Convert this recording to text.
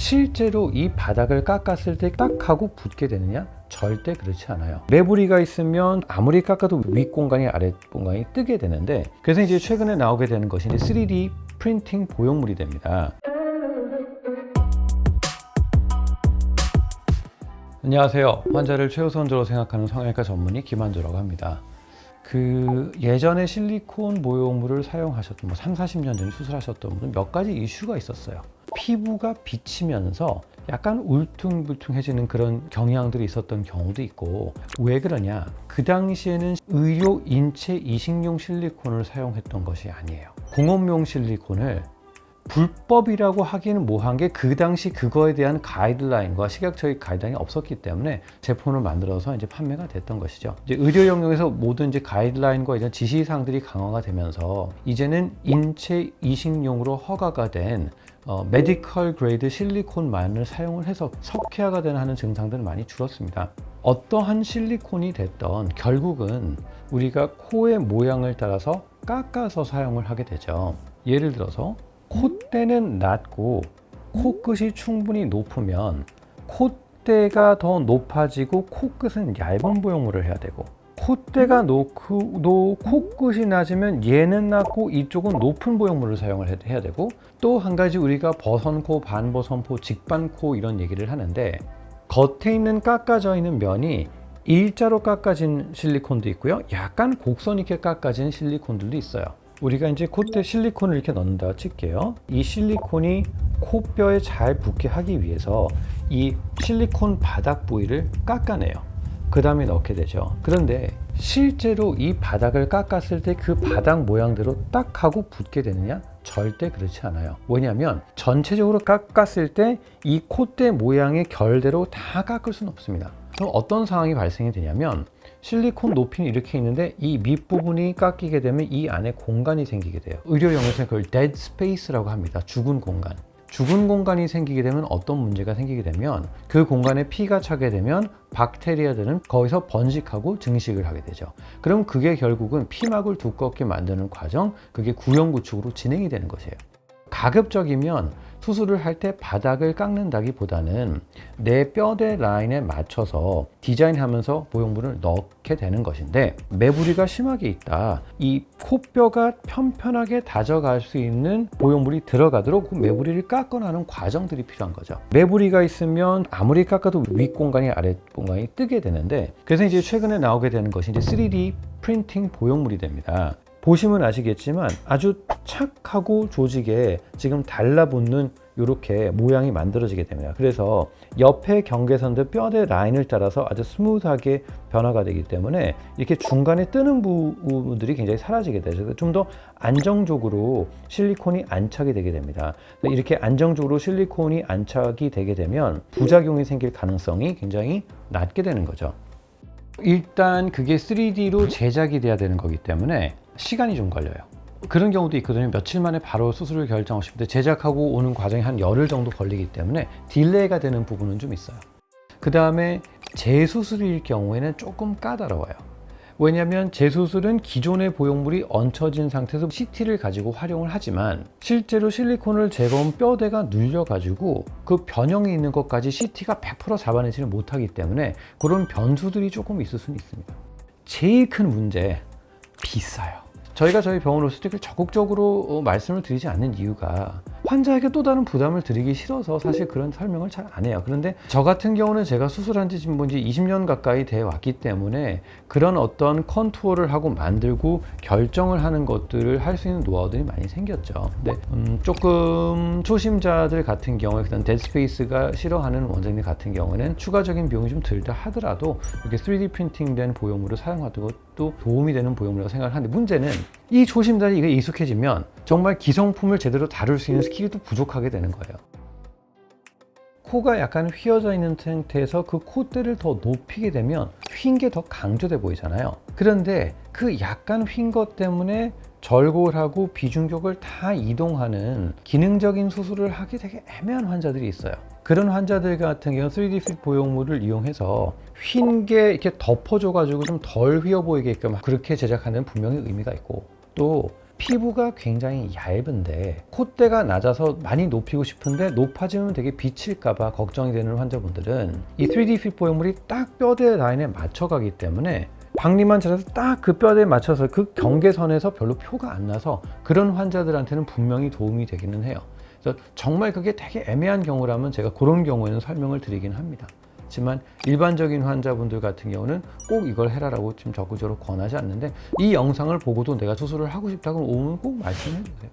실제로 이 바닥을 깎았을 때 딱 하고 붙게 되느냐? 절대 그렇지 않아요. 매부리가 있으면 아무리 깎아도 윗 공간이 아래 공간이 뜨게 되는데, 그래서 이제 최근에 나오게 되는 것이 이제 3D 프린팅 보형물이 됩니다. 안녕하세요. 환자를 최우선적으로 생각하는 성형외과 전문의 김한조라고 합니다. 예전에 실리콘 모형물을 사용하셨던 3, 40년 전에 수술하셨던 분은 몇 가지 이슈가 있었어요. 피부가 비치면서 약간 울퉁불퉁해지는 그런 경향들이 있었던 경우도 있고, 왜 그러냐? 그 당시에는 의료 인체 이식용 실리콘을 사용했던 것이 아니에요. 공업용 실리콘을 불법이라고 하기는 뭐한 게 그 당시 그거에 대한 가이드라인과 식약처의 가이드라인이 없었기 때문에 제품을 만들어서 이제 판매가 됐던 것이죠. 이제 의료 영역에서 모든 이제 가이드라인과 이런 지시사항들이 강화가 되면서 이제는 인체 이식용으로 허가가 된 메디컬 그레이드 실리콘만을 사용을 해서 석회화가 되는 하는 증상들은 많이 줄었습니다. 어떠한 실리콘이 됐던 결국은 우리가 코의 모양을 따라서 깎아서 사용을 하게 되죠. 예를 들어서 콧대는 낮고 코끝이 충분히 높으면 콧대가 더 높아지고 코끝은 얇은 보형물을 해야 되고, 콧대가 높고 코끝이 낮으면 얘는 낮고 이쪽은 높은 보형물을 사용을 해야 되고, 또 한 가지 우리가 버선코, 반버선코, 직반코 이런 얘기를 하는데, 겉에 있는 깎아져 있는 면이 일자로 깎아진 실리콘도 있고요, 약간 곡선 있게 깎아진 실리콘들도 있어요. 우리가 이제 콧대 실리콘을 이렇게 넣는다 칠게요. 이 실리콘이 코뼈에 잘 붙게 하기 위해서 이 실리콘 바닥 부위를 깎아내요. 그 다음에 넣게 되죠. 그런데 실제로 이 바닥을 깎았을 때 그 바닥 모양대로 딱 하고 붙게 되느냐? 절대 그렇지 않아요. 왜냐하면 전체적으로 깎았을 때 이 콧대 모양의 결대로 다 깎을 수는 없습니다. 그럼 어떤 상황이 발생이 되냐면, 실리콘 높이는 이렇게 있는데 이 밑부분이 깎이게 되면 이 안에 공간이 생기게 돼요. 의료 용어에서는 그걸 dead space라고 합니다. 죽은 공간. 죽은 공간이 생기게 되면 어떤 문제가 생기게 되면, 그 공간에 피가 차게 되면 박테리아들은 거기서 번식하고 증식을 하게 되죠. 그럼 그게 결국은 피막을 두껍게 만드는 과정, 그게 구형구축으로 진행이 되는 것이에요. 가급적이면 수술을 할 때 바닥을 깎는다기보다는 내 뼈대 라인에 맞춰서 디자인하면서 보형물을 넣게 되는 것인데, 매부리가 심하게 있다, 이 코뼈가 편편하게 다져갈 수 있는 보형물이 들어가도록 그 매부리를 깎거나 하는 과정들이 필요한 거죠. 매부리가 있으면 아무리 깎아도 윗 공간이 아래 공간이 뜨게 되는데, 그래서 이제 최근에 나오게 되는 것이 이제 3D 프린팅 보형물이 됩니다. 보시면 아시겠지만 아주 착하고 조직에 지금 달라붙는 이렇게 모양이 만들어지게 됩니다. 그래서 옆에 경계선들 뼈대 라인을 따라서 아주 스무스하게 변화가 되기 때문에 이렇게 중간에 뜨는 부분들이 굉장히 사라지게 되죠. 좀 더 안정적으로 실리콘이 안착이 되게 됩니다. 이렇게 안정적으로 실리콘이 안착이 되게 되면 부작용이 생길 가능성이 굉장히 낮게 되는 거죠. 일단 그게 3D로 제작이 돼야 되는 거기 때문에 시간이 좀 걸려요. 그런 경우도 있거든요. 며칠 만에 바로 수술을 결정하고 싶은데 제작하고 오는 과정이 한 열흘 정도 걸리기 때문에 딜레이가 되는 부분은 좀 있어요. 그 다음에 재수술일 경우에는 조금 까다로워요. 왜냐하면 재수술은 기존의 보형물이 얹혀진 상태에서 CT를 가지고 활용을 하지만, 실제로 실리콘을 제거한 뼈대가 눌려가지고 그 변형이 있는 것까지 CT가 100% 잡아내지는 못하기 때문에 그런 변수들이 조금 있을 수는 있습니다. 제일 큰 문제, 비싸요. 저희가 저희 병원으로 수직을 적극적으로 말씀을 드리지 않는 이유가 환자에게 또 다른 부담을 드리기 싫어서 사실 그런 설명을 잘 안 해요. 그런데 저 같은 경우는 제가 수술한 지 지금 20년 가까이 돼 왔기 때문에 그런 어떤 컨투어를 하고 만들고 결정을 하는 것들을 할 수 있는 노하우들이 많이 생겼죠. 근데 조금 초심자들 같은 경우에, 그다음 데드스페이스가 싫어하는 원장님 같은 경우에는 추가적인 비용이 좀 들다 하더라도 이렇게 3D 프린팅된 보형물을 사용하는 것도 도움이 되는 보형물이라고 생각을 하는데, 문제는 이 초심자들이 이게 익숙해지면 정말 기성품을 제대로 다룰 수 있는 스킬이 또 부족하게 되는 거예요. 코가 약간 휘어져 있는 상태에서 그 콧대를 더 높이게 되면 휜 게 더 강조돼 보이잖아요. 그런데 그 약간 휜 것 때문에 절골하고 비중격을 다 이동하는 기능적인 수술을 하기 되게 애매한 환자들이 있어요. 그런 환자들 같은 경우는 3D 핏 보형물을 이용해서 휜 게 이렇게 덮어줘 가지고 좀 덜 휘어 보이게끔 그렇게 제작하는 분명히 의미가 있고, 또 피부가 굉장히 얇은데 콧대가 낮아서 많이 높이고 싶은데 높아지면 되게 비칠까봐 걱정이 되는 환자분들은 이 3D 핏 보형물이 딱 뼈대 라인에 맞춰가기 때문에 박리만 잘해서 딱 그 뼈대에 맞춰서 그 경계선에서 별로 표가 안 나서 그런 환자들한테는 분명히 도움이 되기는 해요. 그래서 정말 그게 되게 애매한 경우라면 제가 그런 경우에는 설명을 드리긴 합니다. 하지만 일반적인 환자분들 같은 경우는 꼭 이걸 해라라고 지금 적극적으로 권하지 않는데 이 영상을 보고도 내가 수술을 하고 싶다고 오면 꼭 말씀해 주세요.